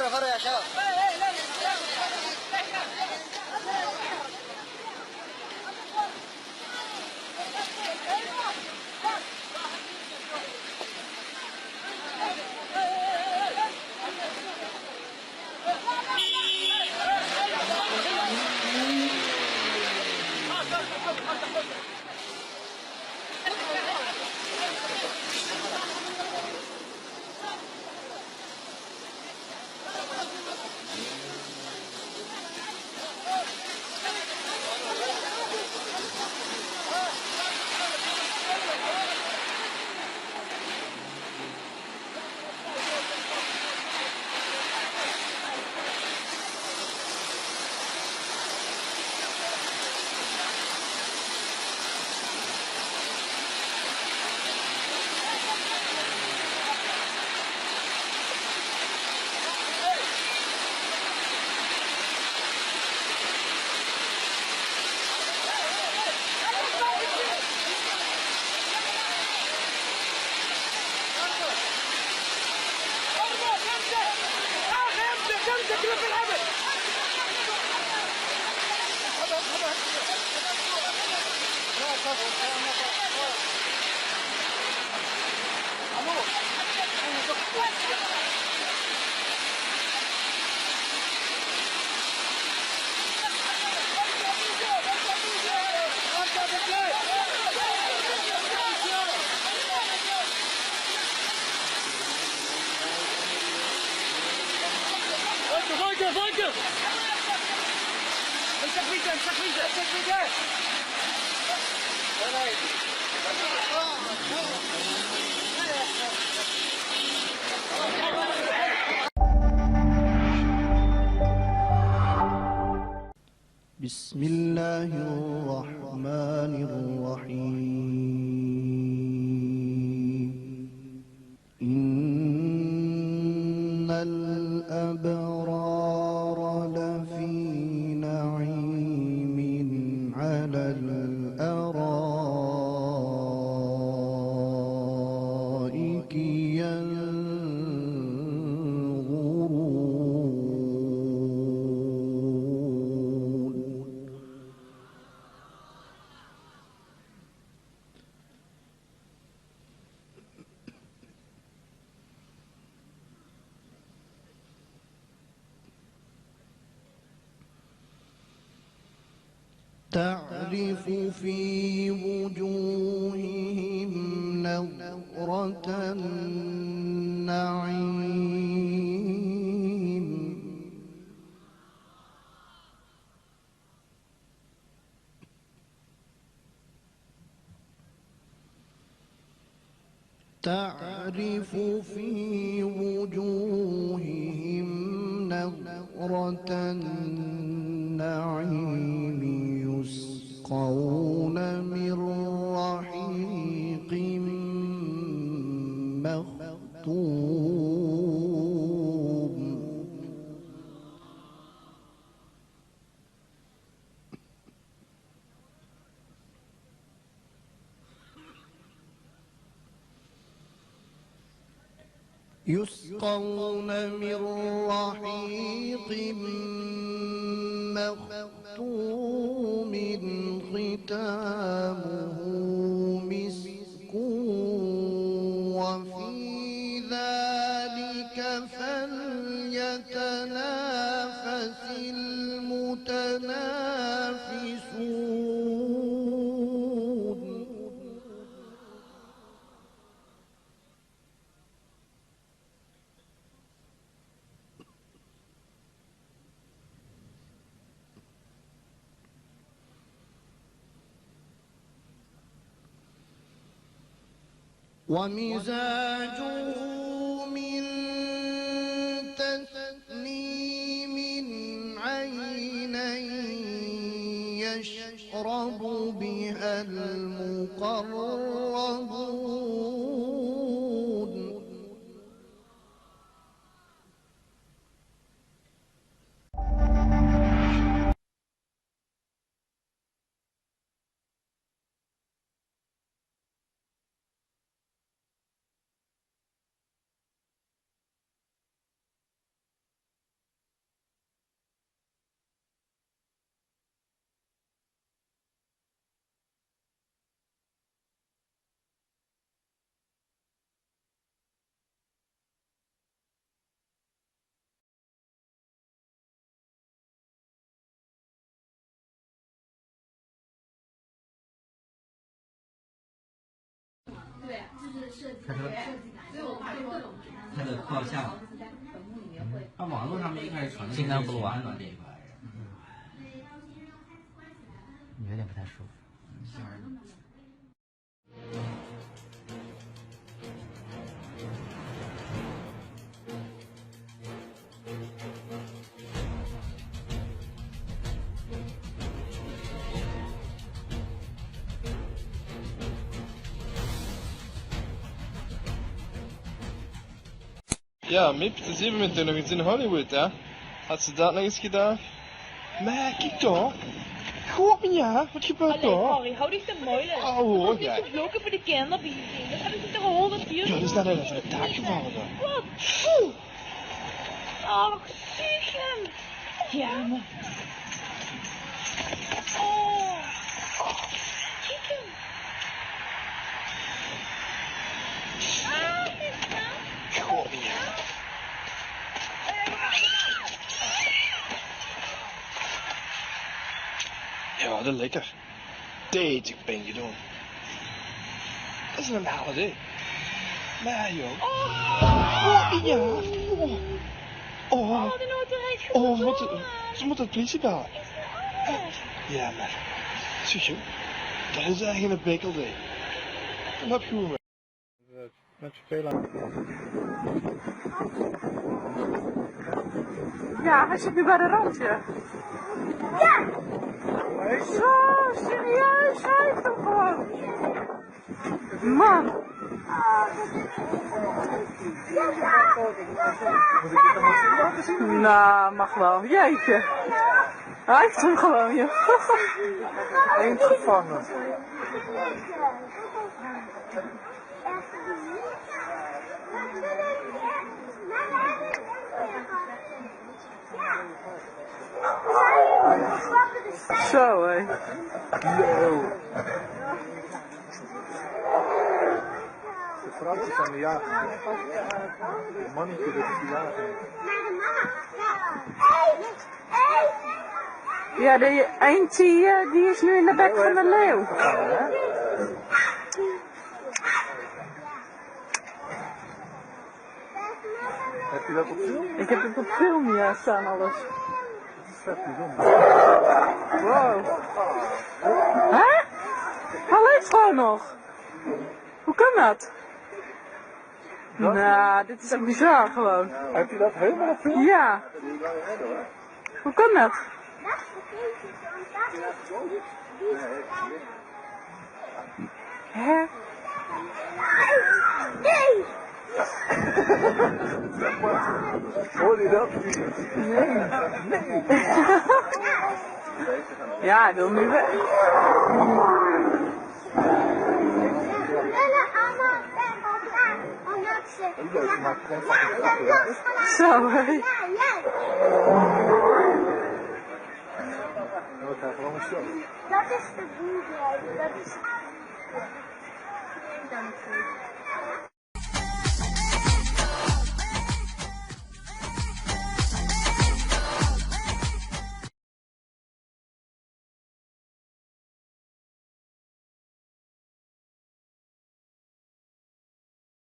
فرق يا شباب. فوقف امسك فيك امسك فيك بسم الله الرحمن الرحيم إن الأبرار لفي نعيم على الأرائك تعرف في وجوههم نضرة النعيم تعرف في وجوههم نضرة النعيم يسقون من رحيق مختوم يسقون من رحيق مختوم ختامه مسك وفي ذلك فليتنافس المتنافسون ومزاجه من تسنيم عينا يشرب بها المقربون 它的靠下，它网络上面一开始传的是安暖这一块，有点不太舒服。吓人。Ja, Mip, dan zien we meteen nog eens in Hollywood, hè. Had ze dat nog eens gedaan? Maar kijk toch. Gewoon ja, wat gebeurt Allee, daar? Harry, hou dich te muilen. Oh, hoor Dat is jij. niet gevlogen voor de kinderbieren. Dat hebben ze toch al 100 keer Ja, dat is dat net even het dak gevallen dan. Wat? Oeh. Ach, stiekem. Jammer. Oh. Stiekem. Ah, is dat? Gewoon ja. Ja, dat is lekker. Deze ben je doen. Dat is een holiday. Maar joh. Oh, ja. Oh. Oh, de auto rijdt gewoon Oh, door. ze moeten de politie bellen. Ja, maar. Zeg je, dat is eigenlijk een bekelding. Dat heb je goed, met je veel aan. Ja, hij zit nu bij de randje. Ja! Zo, serieus, hij heeft hem gewoon. Man. Nou, mag wel. Jeetje. Hij heeft hem gewoon, joh. Eend gevangen. Zo, hé. De vrouwtjes zijn de jager. De mannetje dat is de jager. Ja, die eend die is nu in de bek van de leeuw. Heb je dat op film? Ik heb het op film, ja, staan alles. Vet bijzonder. Wow. Hè? Hij leeft gewoon nog. Hoe kan dat? Nou, dit is echt bizar gewoon. Heb je dat helemaal op film? Ja. Hoe kan dat? Hè? Hoor je dat? Nee. Ja, hij wil nu weg. Zo, hé. Dat is de boer, dat is...